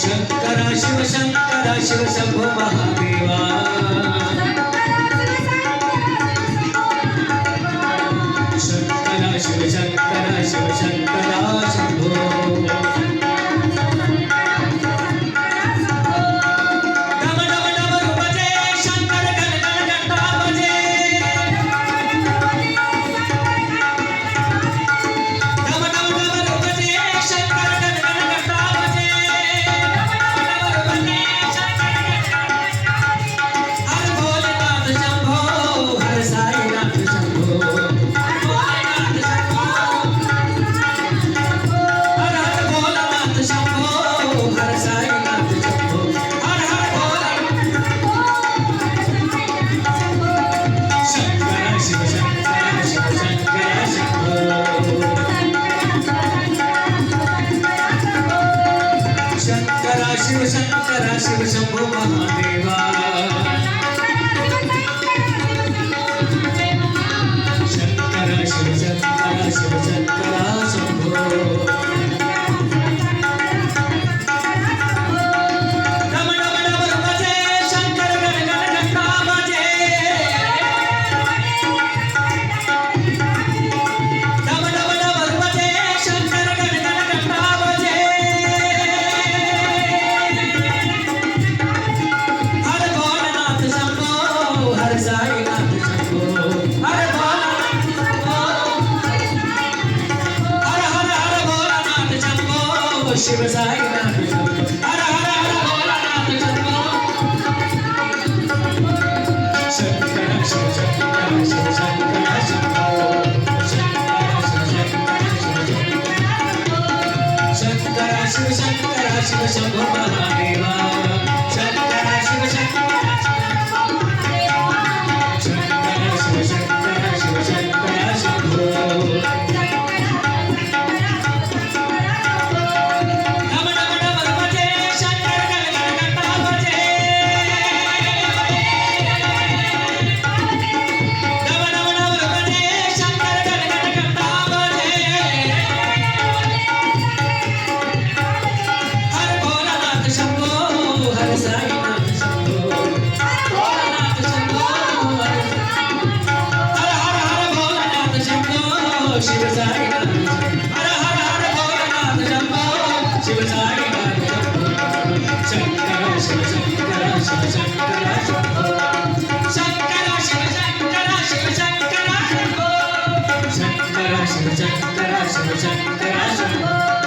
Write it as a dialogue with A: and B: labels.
A: Shankara Shiv Shankara Shiv Shambho Mahadeva Shankara Shiv Shankara Shiv Shankara Shambho Shiv Shankara Shiv Shambho Mahadeva Shankara Shiv Shankara Shiv Shankara Shambho Shiv Sainath हर हर हर Bholanath Shambho Shankara Shiv Shankara Shiv Shankara Shambho Shankara Shiv Shankara Shiv Shambho Mahadeva Shankara Shiv Shankara Shankara Shiv Shankara Shiv Shankara Shambho Shiv Sainath हर हर हर Bholanath Shambho Shiv Sainath Shankara Shiv Shankara Shiv Shankara Shambho Shankara Shiv Shankara Shiv Shankara Shambho Shankara Shiv Shankara Shiv Shankara Shambho